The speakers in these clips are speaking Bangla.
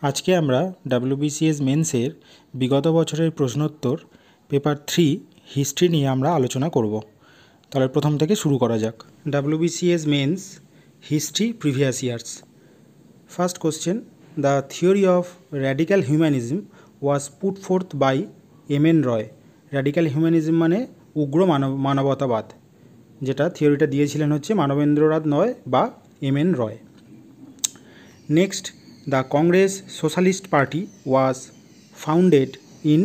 আজকে আমরা ডাব্লিউবিসিএস মেন্সের বিগত বছরের প্রশ্নোত্তর পেপার 3 হিস্ট্রি নিয়ে আমরা আলোচনা করব। তাহলে প্রথম থেকে শুরু করা যাক। WBCS mains history previous years. First question, the theory of radical humanism was put forth by M N. Roy. Radical humanism মানে উগ্র মানবতাবাদ, যেটা থিওরিটা দিয়েছিলেন হচ্ছে মানবেন্দ্রনাথ নয় বা M N. Roy. Next, the Congress Socialist Party was founded in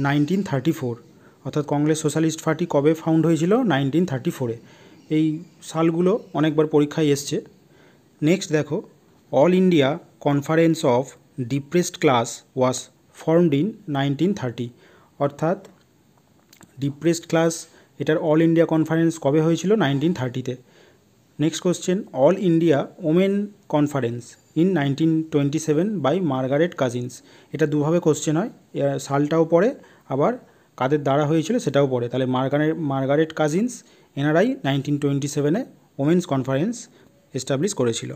1934। অর্থাৎ কংগ্রেস সোশ্যালিস্ট পার্টি কবে ফাউন্ড হয়েছিল? 1934-এ। এই সালগুলো অনেকবার পরীক্ষায় এসছে। নেক্সট দেখো, all India conference of depressed class was formed in 1930। অর্থাৎ ডিপ্রেসড ক্লাস এটার অল ইন্ডিয়া কনফারেন্স কবে হয়েছিল? 1930-তে। Next question, all India women conference in 1927 by Margaret Cousins. এটা দুভাবে কোশ্চেন হয়, সালটাও পড়ে আবার কাদের দ্বারা হয়েছিল সেটাও পড়ে। তাহলে মার্গারেট কাজিন্স এনারাই 1927-এ ওমেন্স কনফারেন্স এস্টাবলিশ করেছিল।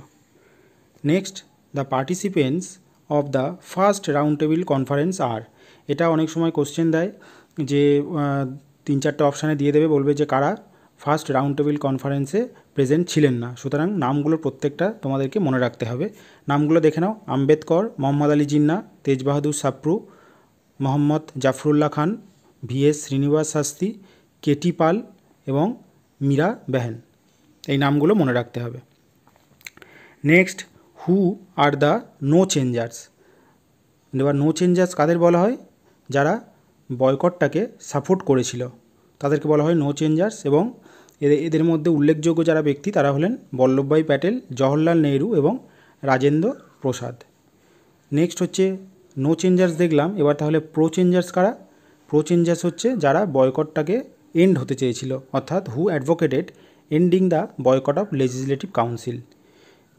Next, the participants of the first round table conference আর। এটা অনেক সময় কোশ্চেন দেয় যে 3-4টে অপশানে দিয়ে দেবে, বলবে যে কারা ফার্স্ট রাউন্ড টেবিল কনফারেন্সে প্রেজেন্ট ছিলেন না। সুতরাং নামগুলো প্রত্যেকটা তোমাদেরকে মনে রাখতে হবে। নামগুলো দেখে নাও: আম্বেদকর, মোহাম্মদ আলী জিন্না, তেজ বাহাদুর সাপ্রু, মোহাম্মদ জাফরুল্লাহ খান, ভি.এস. শ্রীনিবাস শাস্ত্রী, কেটি পাল এবং মীরা বেহেন। এই নামগুলো মনে রাখতে হবে। Next, who are the no changers. এবার নো চেঞ্জার্স কাদের বলা হয়? যারা বয়কটটাকে সাপোর্ট করেছিল তাদেরকে বলা হয় নো চেঞ্জার্স। এবং এদের মধ্যে উল্লেখযোগ্য যারা ব্যক্তি তারা হলেন বল্লভভাই প্যাটেল, জওহরলাল নেহরু এবং রাজেন্দ্র প্রসাদ। নেক্সট হচ্ছে নো চেঞ্জার্স দেখলাম, এবার তাহলে প্রো চেঞ্জার্স কারা? প্রো চেঞ্জার্স হচ্ছে যারা বয়কটটাকে এন্ড হতে চেয়েছিল, অর্থাৎ who advocated ending the boycott of legislative council.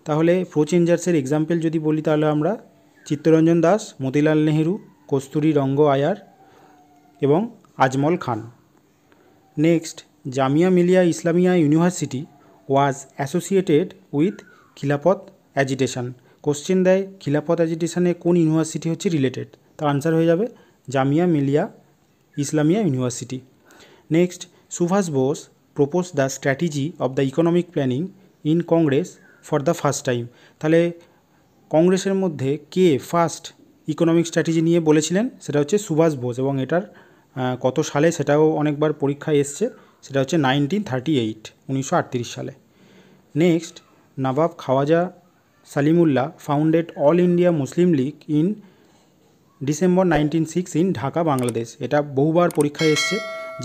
তাহলে প্রো চেঞ্জার্সের এক্সাম্পল যদি বলি তাহলে আমরা চিত্তরঞ্জন দাস, মতিলাল নেহেরু, কস্তুরী রঙ্গ আয়ার এবং Ajmal Khan. Next, Jamia Millia Islamia university was associated with Khilafat agitation. Question দেয় খিলাফত অ্যাজিটেশনে কোন ইউনিভার্সিটি হচ্ছে রিলেটেড, তার আনসার হয়ে যাবে Jamia Millia Islamia university. Next, Subhash Bose propose the strategy of the economic planning in Congress for the first time. তাহলে কংগ্রেসের মধ্যে কে ফার্স্ট ইকোনমিক স্ট্র্যাটেজি নিয়ে বলেছিলেন? সেটা হচ্ছে সুভাষ বোস। এবং এটার কত সালে সেটাও অনেকবার পরীক্ষায় এসছে, সেটা হচ্ছে 1938, 1938 সালে। Next, Nawab Khawaja Salimullah founded all India Muslim League in December 1906 in Dhaka, Bangladesh. এটা বহুবার পরীক্ষায় এসছে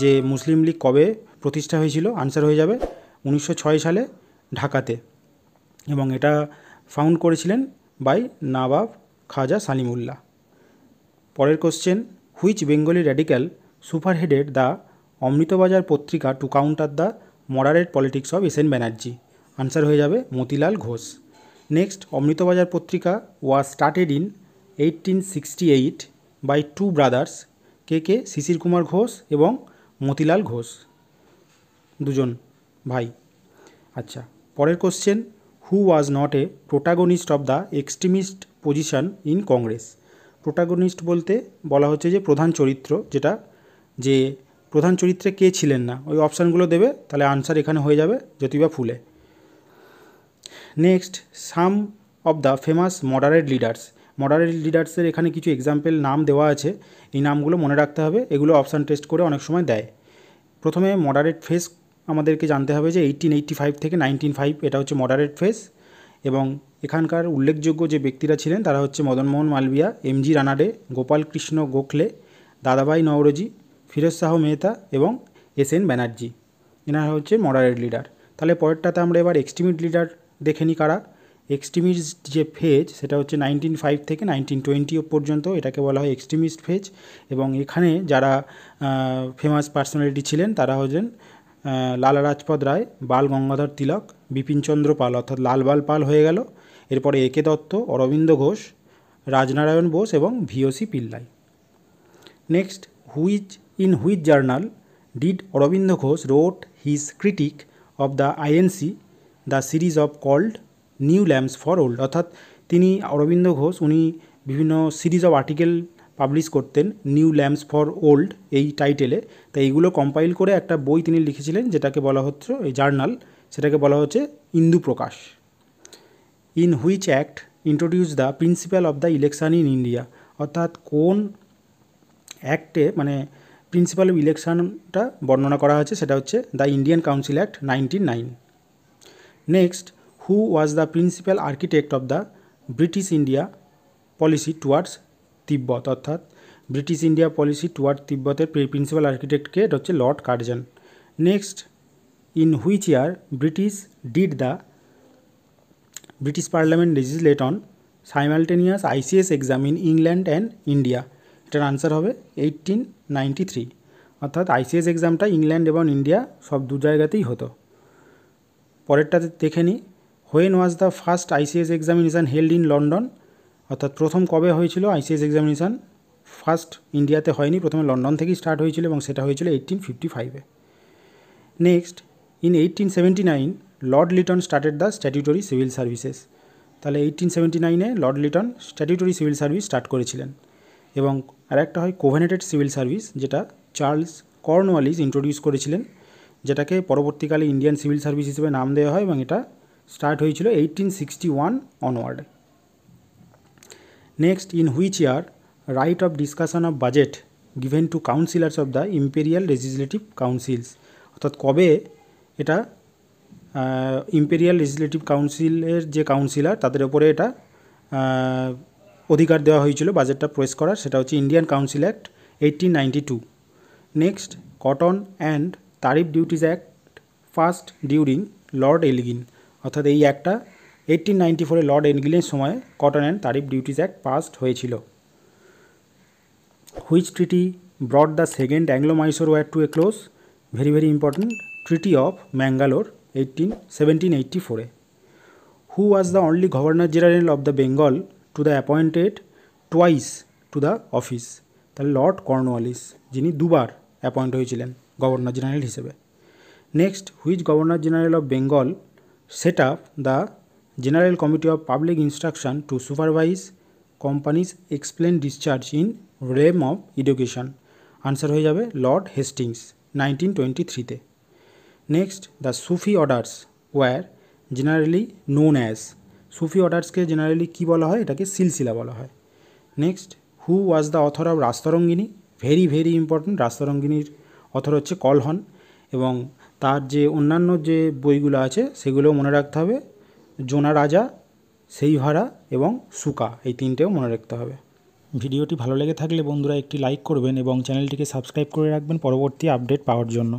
যে মুসলিম লীগ কবে প্রতিষ্ঠা হয়েছিল, আনসার হয়ে যাবে 1906 সালে ঢাকাতে। এবং এটা ফাউন্ড করেছিলেন বাই নবাব খাজা সালিমুল্লাহ। পরের question, which Bengali radical spearheaded the Amrita Bazar Patrika to counter the moderate politics of S N. Banerjee. Answer হয়ে যাবে Motilal Ghosh. Next, Amrita Bazar Patrika was started in 1868 by two brothers. কে? শিশির কুমার ঘোষ এবং মতিলাল ঘোষ, দুজন ভাই। আচ্ছা, পরের question, who was not a protagonist of the extremist position in Congress. Protagonist বলতে বলা হচ্ছে যে প্রধান চরিত্র, যেটা যে প্রধান চরিত্রে কে ছিলেন না, ওই অপশানগুলো দেবে, তাহলে আনসার এখানে হয়ে যাবে Jyotiba Phule. Next, some of the famous moderate leaders. Moderate লিডার্সের এখানে কিছু এক্সাম্পল নাম দেওয়া আছে, এই নামগুলো মনে রাখতে হবে, এগুলো অপশান টেস্ট করে অনেক সময় দেয়। প্রথমে মডারেট ফেস আমাদেরকে জানতে হবে যে 1885 থেকে 1905 এটা হচ্ছে মডারেট ফেস। এবং এখানকার উল্লেখযোগ্য যে ব্যক্তিরা ছিলেন তারা হচ্ছে মদনমোহন মালবিয়া, এম.জি. রানাডে, গোপাল কৃষ্ণ গোখলে, দাদাভাই নওরোজি, ফিরোজ শাহ মেহতা এবং এস.এন. ব্যানার্জি। এনারা হচ্ছে মডারেট লিডার। তাহলে পরেরটাতে আমরা এবার এক্সট্রিমিস্ট লিডার দেখে নিই কারা। এক্সট্রিমিস্ট যে ফেজ সেটা হচ্ছে 1905 থেকে 1920 পর্যন্ত, এটাকে বলা হয় এক্সট্রিমিস্ট ফেজ। এবং এখানে যারা ফেমাস পার্সোনালিটি ছিলেন তারা হচ্ছেন লালা রাজপথ রায়, বাল গঙ্গাধর তিলক, বিপিনচন্দ্র পাল, অর্থাৎ লালবাল পাল হয়ে গেল। এরপরে এ.কে. দত্ত, অরবিন্দ ঘোষ, রাজনারায়ণ বোস এবং V O C. Pillai. Next, which journal did Aurobindo Ghosh wrote his critique of the INC the series of called new lamps for old. অর্থাৎ তিনি অরবিন্দ ঘোষ উনি বিভিন্ন সিরিজ অফ আর্টিকেল পাবলিশ করতেন নিউ ল্যাম্পস ফর ওল্ড এই টাইটেলে। তাই এইগুলো কম্পাইল করে একটা বই তিনি লিখেছিলেন, যেটাকে বলা হচ্ছে এই জার্নাল, সেটাকে বলা হচ্ছে Indu Prakash. In which act introduce the principal of the election in India, অর্থাৎ কোন অ্যাক্টে মানে প্রিন্সিপাল অফ ইলেকশনটা বর্ণনা করা হয়েছে, সেটা হচ্ছে the Indian council act 1909। Next, who was the principal architect of the British India policy towards Tibet, অর্থাৎ ব্রিটিশ ইন্ডিয়া পলিসি টুয়ার্ড তিব্বতের প্রিন্সিপাল আর্কিটেক্টকে এটা হচ্ছে Lord Curzon. Next, in which year British parliament legislate on simultaneous ICS exam in England and India, এটার আনসার হবে 1893, অর্থাৎ ICS এক্সামটা ইংল্যান্ড এবং ইন্ডিয়া সব দু জায়গাতেই হতো। পরেরটাতে দেখে নিই, when was the first ICS examination held in London, অর্থাৎ প্রথম কবে হয়েছিল ICS এক্সামিনেশান, ফার্স্ট ইন্ডিয়াতে হয়নি, প্রথমে লন্ডন থেকেই স্টার্ট হয়েছিল এবং সেটা হয়েছিল 1855-এ। Next, in 1879 Lord Lytton started the statutory civil services, তাহলে 1879-এ Lord Lytton statutory civil service start করেছিলেন। এবং আরেকটা হয় কোভেনেটেড সিভিল সার্ভিস, যেটা চার্লস কর্নওয়ালিস ইন্ট্রোডিউস করেছিলেন, যেটাকে পরবর্তীকালে ইন্ডিয়ান সিভিল সার্ভিস হিসেবে নাম দেওয়া হয় এবং এটা স্টার্ট হয়েছিল 1861 onward. Next, in which year right of discussion of budget given to councillors of the imperial legislative council's, অর্থাৎ কবে এটা ইম্পেরিয়াল লেজিসলেটিভ কাউন্সিলের যে কাউন্সিলার তাদের ওপরে এটা অধিকার দেওয়া হয়েছিল বাজেটটা প্রয়েস করার, সেটা হচ্ছে Indian council act 1892। Next, cotton and tariff duties act first during Lord Elgin, অর্থাৎ এই অ্যাক্টটা 1894-এ লর্ড এলগিনের সময় cotton and tariff duties act passed হয়েছিল। Which treaty ব্রট the second অ্যাংলো-মাইসোর war two a close, very very important, treaty of Mangalore 1784-এ। Who was the only governor general of the Bengal to the appointed twice to the office, তাহলে লর্ড কর্নওয়ালিস, যিনি দুবার অ্যাপয়েন্ট হয়েছিলেন গভর্নর জেনারেল হিসেবে। Next, which governor general of Bengal set up the general committee of public instruction to supervise companies explain discharge in realm of education, answer হয়ে যাবে লর্ড হেস্টিংস 1923-তে। Next, the sufi orders were generally known as, সুফি অর্ডার্সকে জেনারেলি কী বলা হয়, এটাকে সিলসিলা বলা হয়। Next, who was the author of Rajatarangini, very very important, রাস্তরঙ্গিনীর অথর হচ্ছে কলহন, এবং তার যে অন্যান্য যে বইগুলো আছে সেগুলোও মনে রাখতে হবে, জোনা রাজা, সেইভারা এবং সুকা, এই তিনটেও মনে রাখতে হবে। ভিডিওটি ভালো লেগে থাকলে বন্ধুরা একটি লাইক করবেন এবং চ্যানেলটিকে সাবস্ক্রাইব করে রাখবেন পরবর্তী আপডেট পাওয়ার জন্য।